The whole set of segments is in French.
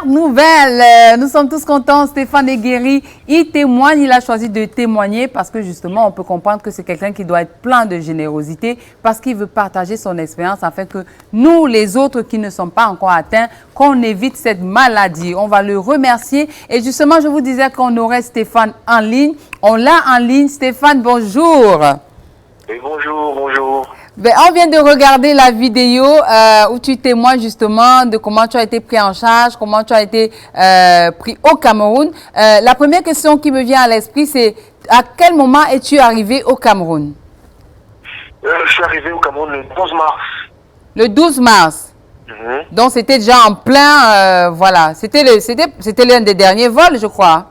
Super nouvelle. Nous sommes tous contents. Stéphane est guéri. Il témoigne. Il a choisi de témoigner parce que justement, on peut comprendre que c'est quelqu'un qui doit être plein de générosité parce qu'il veut partager son expérience afin que nous, les autres qui ne sommes pas encore atteints, qu'on évite cette maladie. On va le remercier. Et justement, je vous disais qu'on aurait Stéphane en ligne. On l'a en ligne. Stéphane, bonjour. Et bonjour, bonjour. Ben, on vient de regarder la vidéo où tu témoignes justement de comment tu as été pris en charge, comment tu as été pris au Cameroun. La première question qui me vient à l'esprit, c'est à quel moment es-tu arrivé au Cameroun? Je suis arrivé au Cameroun le 12 mars. Le 12 mars. Donc c'était déjà en plein, voilà, c'était l'un des derniers vols, je crois.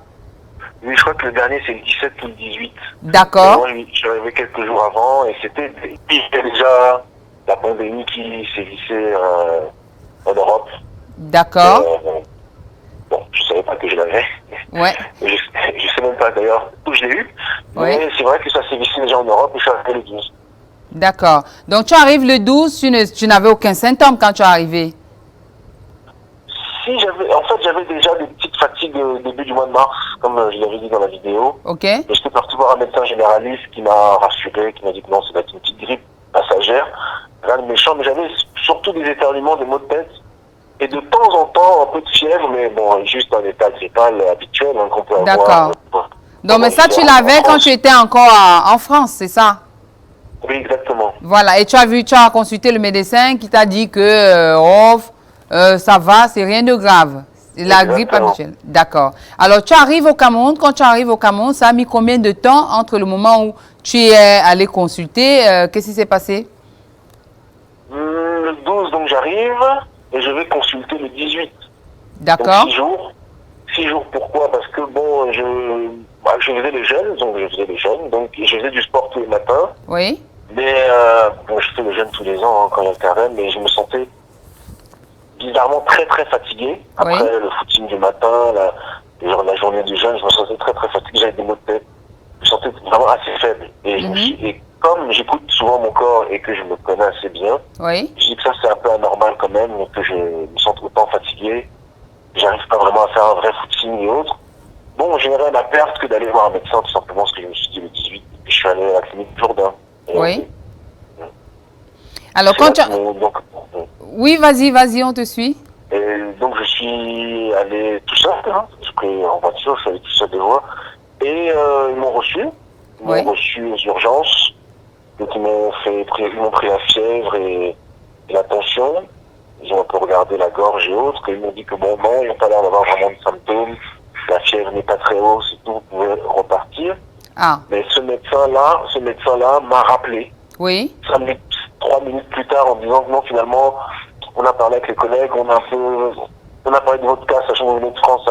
Oui, je crois que le dernier c'est le 17 ou le 18. D'accord. Moi, je suis arrivé quelques jours avant et c'était déjà la pandémie qui sévissait en Europe. D'accord. Bon, je savais pas que je l'avais. Ouais. Je sais même pas d'ailleurs où je l'ai eu. Ouais. Mais c'est vrai que ça sévissait déjà en Europe et je suis arrivé le 12. D'accord. Donc tu arrives le 12, tu n'avais aucun symptôme quand tu es arrivé? Si j'avais déjà des petites fatigues au début du mois de mars, comme je l'avais dit dans la vidéo. Ok. Et j'étais parti voir un médecin généraliste qui m'a rassuré, qui m'a dit que non, ça va être une petite grippe passagère. Rien de méchant, mais j'avais surtout des éternuements, des maux de tête. Et de temps en temps, un peu de fièvre, mais bon, juste un état grippal habituel hein, qu'on peut avoir. D'accord. Donc, mais ça, tu l'avais quand tu étais encore en France, c'est ça? Oui, exactement. Voilà. Et tu as consulté le médecin qui t'a dit que ça va, c'est rien de grave. C'est la grippe habituelle. D'accord. Alors, tu arrives au Cameroun. Quand tu arrives au Cameroun, ça a mis combien de temps entre le moment où tu es allé consulter? Qu'est-ce qui s'est passé? Le 12, donc j'arrive et je vais consulter le 18. D'accord. Donc 6 jours. 6 jours, pourquoi? Parce que bon, je faisais les jeûnes, donc je faisais du sport tous les matins. Oui. Mais bon, je fais le jeûne tous les ans hein, quand il y a le carême, mais je me sentais bizarrement très très fatigué. Après le footing du matin, la journée du jeûne, je me sentais très très fatigué, j'avais des maux de tête. Je me sentais vraiment assez faible. Et comme j'écoute souvent mon corps et que je me connais assez bien, oui. Je dis que ça c'est un peu anormal quand même, que je me sente autant fatigué. J'arrive pas vraiment à faire un vrai footing et autres. Bon, j'ai rien à perdre que d'aller voir un médecin, tout simplement, ce que je me suis dit le 18. Et puis je suis allé à la clinique Jourdain. Oui. Alors, quand tu... Oui, vas-y, on te suit. Et donc, je suis allé tout seul, hein. J'ai pris en voiture, je suis allé tout seul de voix. Et ils m'ont reçu. Ils m'ont reçu aux urgences. Donc, ils m'ont pris la fièvre et la tension. Ils ont un peu regardé la gorge et autres. Et ils m'ont dit que bon, non, ils n'ont pas l'air d'avoir vraiment de symptômes. La fièvre n'est pas très haute, c'est tout, vous pouvez repartir. Ah. Mais ce médecin-là m'a rappelé. Oui. 3 minutes plus tard en disant que non, finalement, on a parlé avec les collègues, on a parlé de votre cas, sachant que vous venez de France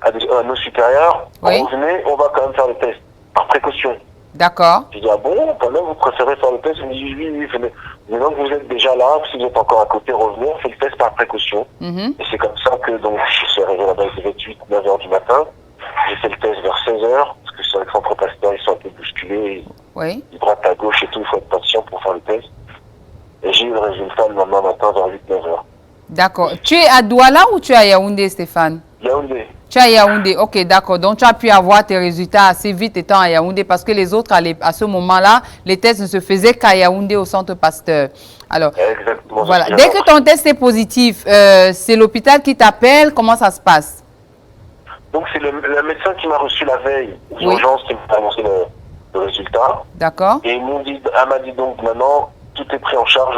à nos supérieurs. Oui. Revenez, on va quand même faire le test, par précaution. D'accord. J'ai dit, ah bon, quand même, vous préférez faire le test? Il me dit, oui, venez. Maintenant que vous êtes déjà là, si vous êtes encore à côté, revenez, on fait le test par précaution. Et c'est comme ça que donc, je suis arrivé là-bas, il était 9 h du matin. J'ai fait le test vers 16 h, parce que c'est vrai que Centre Pasteur, ils sont un peu bousculés. Oui. Droite à gauche et tout, il faut être patient pour faire le test. Et j'ai eu le résultat le lendemain matin vers 8-9 h. D'accord. Tu es à Douala ou tu es à Yaoundé, Stéphane? Yaoundé. Tu es à Yaoundé, ok, d'accord. Donc tu as pu avoir tes résultats assez vite étant à Yaoundé parce que les autres, à ce moment-là, les tests ne se faisaient qu'à Yaoundé au Centre Pasteur. Alors, exactement, voilà. Dès que ton test est positif, c'est l'hôpital qui t'appelle, comment ça se passe? Donc c'est le médecin qui m'a reçu la veille aux urgences qui m'a annoncé le résultat. D'accord. Et elle m'a dit donc maintenant, tout est pris en charge,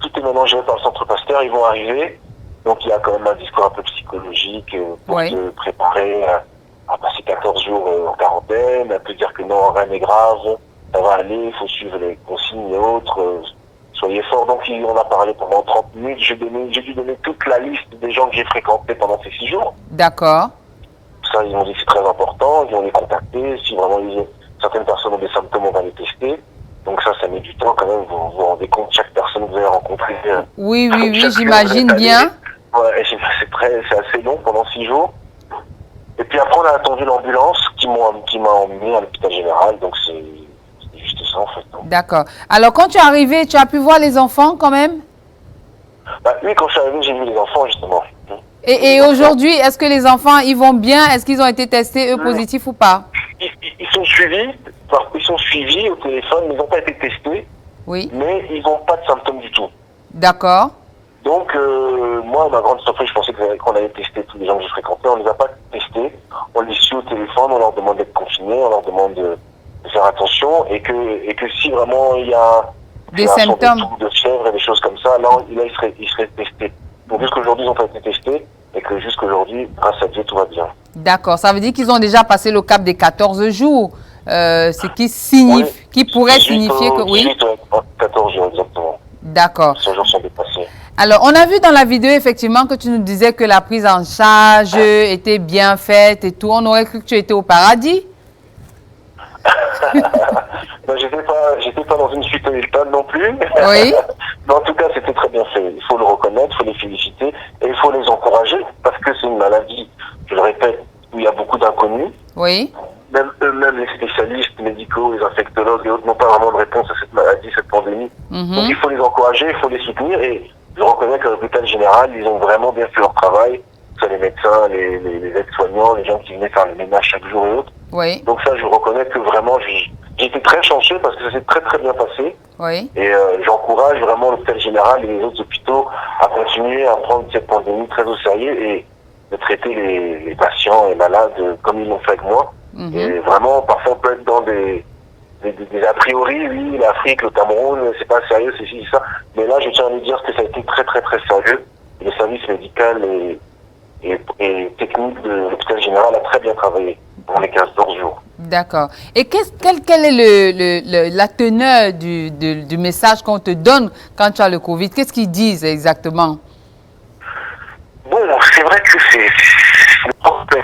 tout est maintenant géré par le Centre Pasteur, ils vont arriver. Donc il y a quand même un discours un peu psychologique pour te préparer à passer 14 jours en quarantaine, à te dire que non, rien n'est grave, ça va aller, il faut suivre les consignes et autres, soyez forts. Donc on a parlé pendant 30 minutes, j'ai dû donner toute la liste des gens que j'ai fréquentés pendant ces 6 jours. D'accord. Ça, ils m'ont dit que c'est très important, ils vont les contacter, si vraiment certaines personnes ont des symptômes, on va les tester. Donc ça met du temps quand même, vous vous rendez compte, chaque personne que vous avez rencontrée. Oui, j'imagine bien. Ouais, c'est assez long pendant 6 jours. Et puis après, on a attendu l'ambulance qui m'a emmené à l'hôpital général, donc c'est juste ça en fait. D'accord. Alors quand tu es arrivé, tu as pu voir les enfants quand même? Bah oui, quand je suis arrivé, j'ai vu les enfants justement. Et aujourd'hui, est-ce que les enfants, ils vont bien? Est-ce qu'ils ont été testés, eux, positifs ou pas? Ils sont suivis au téléphone, ils n'ont pas été testés, Oui. mais ils n'ont pas de symptômes du tout. D'accord. Donc, moi, ma grande surprise, je pensais qu'on allait tester tous les gens que je fréquentais. On ne les a pas testés. On les suit au téléphone, on leur demande d'être confinés, on leur demande de faire attention et que si vraiment il y a des symptômes de fièvre et des choses comme ça, là ils seraient testés. Donc jusqu'aujourd'hui ils n'ont pas été testés et que jusqu'aujourd'hui, grâce à Dieu, tout va bien. D'accord, ça veut dire qu'ils ont déjà passé le cap des 14 jours, ce qui signifie, qui pourrait signifier que oui. 14 jours exactement. D'accord. Ces jours sont dépassés. Alors, on a vu dans la vidéo effectivement que tu nous disais que la prise en charge était bien faite et tout. On aurait cru que tu étais au paradis. Ben, j'étais pas dans une suite hôpital non plus. Oui. Mais en tout cas, c'était très bien fait. Il faut le reconnaître, il faut les féliciter et il faut les encourager parce que c'est une maladie, je le répète, où il y a beaucoup d'inconnus. Oui. Même eux-mêmes, les spécialistes médicaux, les infectologues et autres n'ont pas vraiment de réponse à cette maladie, cette pandémie. Donc il faut les encourager, il faut les soutenir et je reconnais qu'à l'hôpital général, ils ont vraiment bien fait leur travail. Que les médecins, les aides-soignants, les gens qui venaient faire le ménage chaque jour et autres. Oui. Donc ça, je reconnais que vraiment, j'étais très chanceux parce que ça s'est très très bien passé. Oui. Et j'encourage vraiment l'hôpital général et les autres hôpitaux à continuer à prendre cette pandémie très au sérieux et de traiter les patients et malades comme ils l'ont fait avec moi. Et vraiment, parfois on peut être dans des a priori, oui, l'Afrique, le Cameroun, c'est pas sérieux, c'est ci, ça. Mais là, je tiens à lui dire que ça a été très très très sérieux. Et le service médical et technique de l'hôpital général a très bien travaillé pour les 15-14 jours. D'accord. Et quelle est la teneur du message qu'on te donne quand tu as le Covid? Qu'est-ce qu'ils disent exactement? Bon, c'est vrai que c'est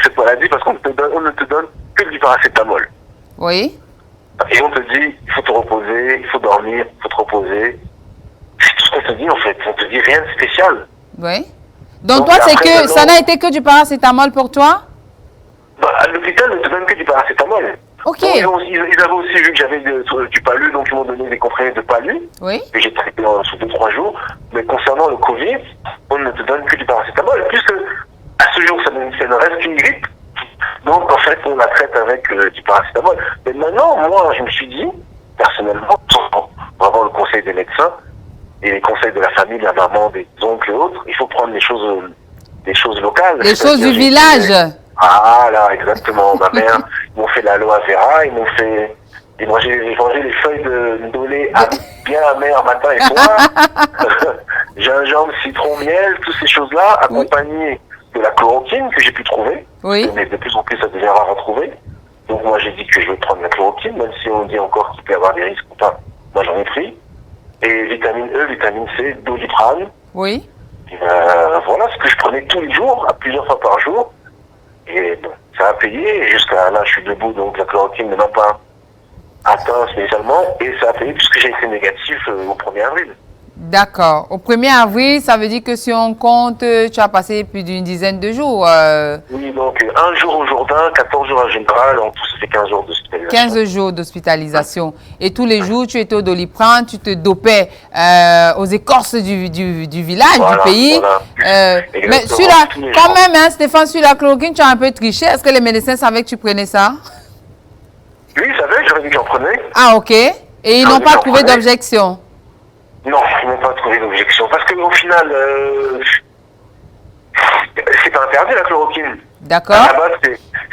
cette maladie parce qu'on ne te donne que du paracétamol. Oui. Et on te dit, il faut te reposer, il faut dormir, il faut te reposer. C'est tout ce qu'on te dit en fait. On te dit rien de spécial. Oui. Donc toi, c'est que ça n'a été que du paracétamol pour toi? Bah, à l'hôpital, ne te donne que du paracétamol. Ok. Donc, ils avaient aussi vu que j'avais du palu, donc ils m'ont donné des comprimés de palu. Oui. Que j'ai traité sous 2-3 jours. Mais concernant le Covid, on ne te donne que du paracétamol. Puisque à ce jour, ça ne reste qu'une grippe. Donc en fait, on la traite avec du paracétamol. Mais maintenant, moi, je me suis dit, personnellement, sans avoir le conseil des médecins, et les conseils de la famille, de la maman, des oncles et autres, il faut prendre des choses locales. Les choses du village. Ah là, exactement. Ma mère, ils m'ont fait l'aloe vera, j'ai mangé les feuilles de ndolé bien amères matin et soir. Gingembre, citron, miel, toutes ces choses-là, accompagnées de la chloroquine que j'ai pu trouver. Oui. Mais de plus en plus, ça devient rare à trouver. Donc moi, j'ai dit que je vais prendre la chloroquine, même si on dit encore qu'il peut y avoir des risques ou pas. Moi, j'en ai pris. Et vitamine E, vitamine C, Doliprane. Oui. Voilà ce que je prenais tous les jours, à plusieurs fois par jour. Et bon, ça a payé. Et jusqu'à là, je suis debout, donc la chloroquine ne m'a pas atteint spécialement. Et ça a payé puisque j'ai été négatif au 1er avril. D'accord. Au 1er avril, ça veut dire que si on compte, tu as passé plus d'une dizaine de jours. Oui, donc un jour au Jourdain, 14 jours en général, en tout ça fait 15 jours d'hospitalisation. 15 jours d'hospitalisation. Et tous les jours, tu étais au Doliprane, tu te dopais aux écorces du village, du pays. Voilà. Mais quand même, hein, Stéphane, sur la chloroquine, tu as un peu triché. Est-ce que les médecins savaient que tu prenais ça? Oui, ils savaient, j'aurais dit que j'en prenais. Ah, ok. Et ils n'ont pas trouvé d'objection? Non, ils n'ont pas trouvé d'objection. Parce qu'au final, c'est pas interdit la chloroquine. D'accord. À la base,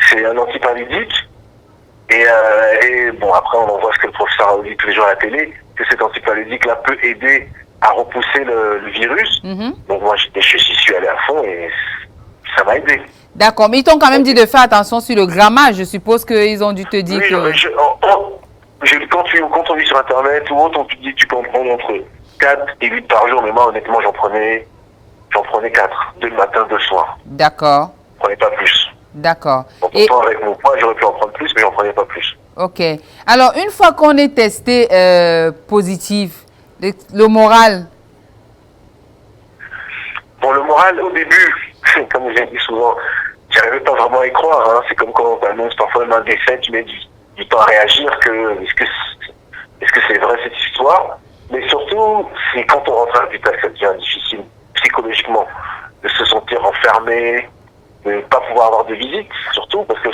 c'est un antipaludique. Et bon, après, on en voit ce que le professeur a dit tous les jours à la télé, que cet antipaludique-là peut aider à repousser le virus. Donc moi, je suis allé à fond et ça m'a aidé. D'accord, mais ils t'ont quand même dit de faire attention sur le grammage. Je suppose qu'ils ont dû te dire que... Quand on vit sur Internet ou autre, on te dit que tu peux en prendre entre 4 et 8 par jour. Mais moi, honnêtement, j'en prenais 4. 2 le matin, 2 le soir. D'accord. Je prenais pas plus. D'accord. Et avec mon poids, j'aurais pu en prendre plus, mais j'en prenais pas plus. Ok. Alors, une fois qu'on est testé positif, le moral? Bon, le moral, au début, comme j'ai dit souvent, j'arrivais pas vraiment à y croire. Hein. C'est comme quand on t'annonce parfois un décès, tu mets du temps à réagir. Est-ce que c'est vrai cette histoire? Mais surtout, c'est quand on rentre à l'hôpital que ça devient difficile psychologiquement. de se sentir enfermé, de ne pas pouvoir avoir de visites, surtout parce que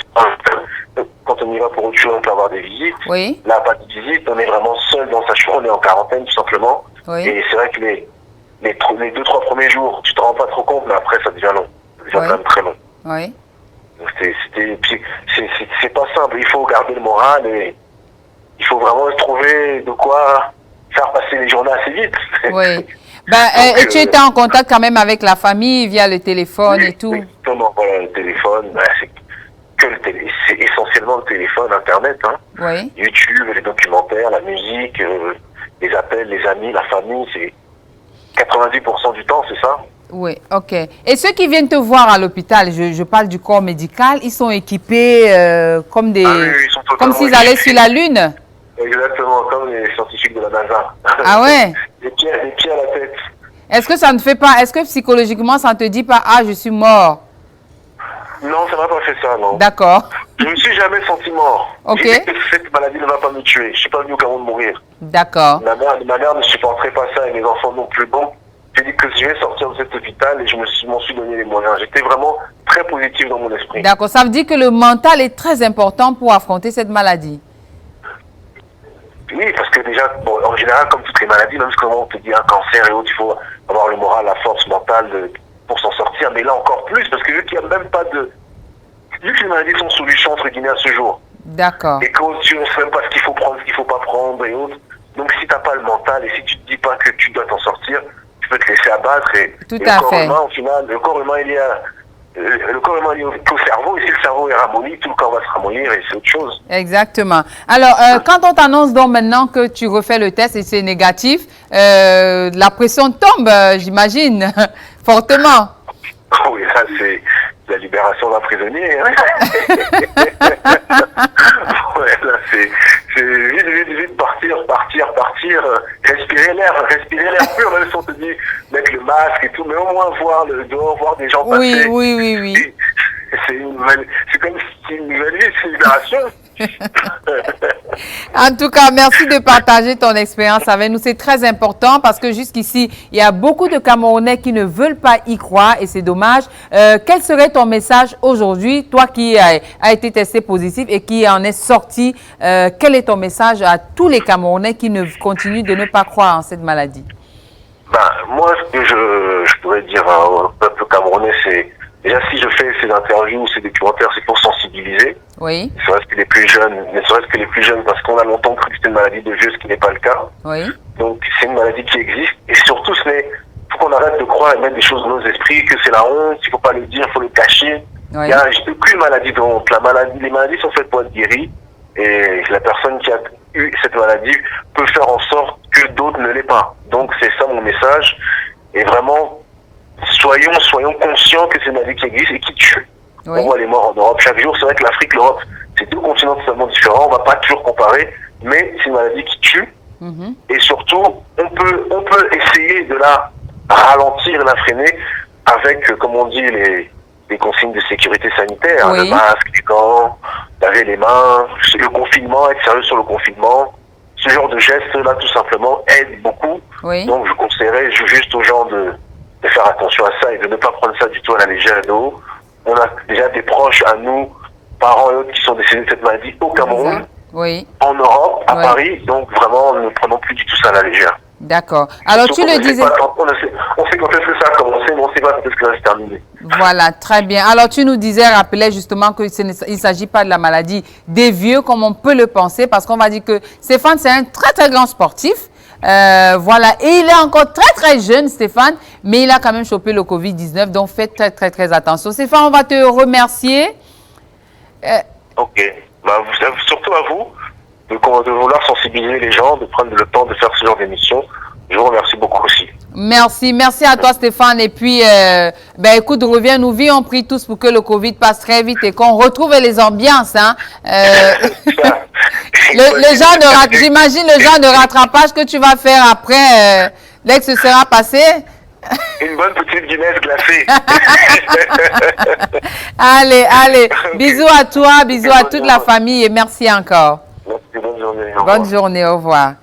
quand on y va pour autre chose, on peut avoir des visites. Oui. Là, pas de visite, on est vraiment seul dans sa chambre, on est en quarantaine tout simplement. Oui. Et c'est vrai que les 2-3 premiers jours, tu te rends pas trop compte, mais après ça devient long. Ça devient quand même très long. Oui. Donc c'est pas simple, il faut garder le moral et il faut vraiment trouver de quoi faire passer les journées assez vite. Oui. Et tu étais en contact quand même avec la famille via le téléphone oui, et tout. Exactement, voilà, le téléphone, c'est essentiellement le téléphone, Internet, hein. Oui. YouTube, les documentaires, la musique, les appels, les amis, la famille, c'est 90% du temps, c'est ça. Oui, ok. Et ceux qui viennent te voir à l'hôpital, je parle du corps médical, ils sont équipés comme des, comme s'ils allaient sur la Lune. Exactement, comme les scientifiques de la NASA. Ah ouais. Les pieds à la tête. Est-ce que ça ne fait pas, est-ce que psychologiquement ça ne te dit pas, ah, je suis mort? Non, ça m'a pas fait ça, non. D'accord. Je me suis jamais senti mort. Ok. J'ai dit que cette maladie ne va pas me tuer. Je suis pas venu au Cameroun mourir. D'accord. Ma mère ne supporterait pas ça et mes enfants non plus. Donc, j'ai dit que je vais sortir de cet hôpital et je m'en suis donné les moyens. J'étais vraiment très positif dans mon esprit. D'accord. Ça veut dire que le mental est très important pour affronter cette maladie. Oui, parce que déjà, bon, en général, comme toutes les maladies, même si on te dit un cancer et autres, il faut avoir le moral, la force mentale pour s'en sortir. Mais là encore plus, parce que vu qu'il n'y a même pas de... Vu que les maladies sont solutions, entre guillemets, à ce jour. D'accord. Et que tu ne sais même pas ce qu'il faut prendre, ce qu'il ne faut pas prendre et autres. Donc si tu n'as pas le mental et si tu ne te dis pas que tu dois t'en sortir, tu peux te laisser abattre. Tout à fait. Humain, au final, le corps humain, il est lié au cerveau. Et si le cerveau est ramolli, tout le corps va se ramollir et c'est autre chose. Exactement. Alors, quand on t'annonce donc maintenant que tu refais le test et c'est négatif, la pression tombe, j'imagine, fortement. Oui, ça c'est la libération d'un prisonnier. Hein. Ouais, là c'est vite partir, respirer l'air pur, même si on te dit mettre le masque et tout, mais au moins voir le dehors, voir des gens passer. Oui. C'est comme si une nouvelle vie, c'est une libération. En tout cas, merci de partager ton expérience avec nous. C'est très important parce que jusqu'ici, il y a beaucoup de Camerounais qui ne veulent pas y croire et c'est dommage. Quel serait ton message aujourd'hui, toi qui as été testé positif et qui en est sorti, quel est ton message à tous les Camerounais qui continuent de ne pas croire en cette maladie? Moi, ce que je pourrais dire au peuple camerounais, c'est déjà si je fais ces interviews, ces documentaires, c'est pour sensibiliser. Oui. Ne serait-ce que les plus jeunes, parce qu'on a longtemps cru que c'était une maladie de vieux, ce qui n'est pas le cas. Oui. Donc c'est une maladie qui existe. Et surtout, il faut qu'on arrête de croire et mettre des choses dans nos esprits, que c'est la honte, il ne faut pas le dire, il faut le cacher. Oui. Il n'y a aucune maladie de honte. Les maladies sont faites pour être guéries. Et la personne qui a eu cette maladie peut faire en sorte que d'autres ne l'aient pas. Donc c'est ça mon message. Et vraiment, soyons conscients que c'est une maladie qui existe et qui tue. Oui. On voit les morts en Europe chaque jour. C'est vrai que l'Afrique, l'Europe, c'est deux continents totalement différents. On ne va pas toujours comparer, mais c'est une maladie qui tue. Mm-hmm. Et surtout, on peut essayer de la ralentir, la freiner avec, comme on dit, les consignes de sécurité sanitaire, oui. Le masque, les gants, laver les mains, le confinement, être sérieux sur le confinement. Ce genre de gestes-là, tout simplement, aide beaucoup. Oui. Donc, je conseillerais juste aux gens de faire attention à ça et de ne pas prendre ça du tout à la légère et de haut. On a déjà des proches à nous, parents et autres, qui sont décédés de cette maladie au Cameroun, oui. En Europe, à Paris. Donc, vraiment, ne prenons plus du tout ça à la légère. D'accord. Alors, tu le disais... On sait quand est-ce que ça a commencé, mais on ne sait pas quand est-ce que ça va se terminer. Voilà, très bien. Alors, tu nous disais, rappelais justement qu'il ne s'agit pas de la maladie des vieux, comme on peut le penser, parce qu'on va dire que Stéphane, c'est un très, très grand sportif. Voilà, et il est encore très, très jeune, Stéphane, mais il a quand même chopé le Covid-19, donc faites très, très, très attention. Stéphane, on va te remercier. Ok. Surtout à vous de vouloir sensibiliser les gens, de prendre le temps de faire ce genre d'émission. Je vous remercie beaucoup aussi. Merci à toi Stéphane. Et puis, écoute, reviens, nous vie, on prie tous pour que le Covid passe très vite et qu'on retrouve les ambiances. Hein. J'imagine le genre de rattrapage que tu vas faire après, dès que ce sera passé. Une bonne petite Guinness glacée. Allez. Bisous à toi, bisous à toute la famille et merci encore. Merci, bonne journée. Bonne journée, au revoir.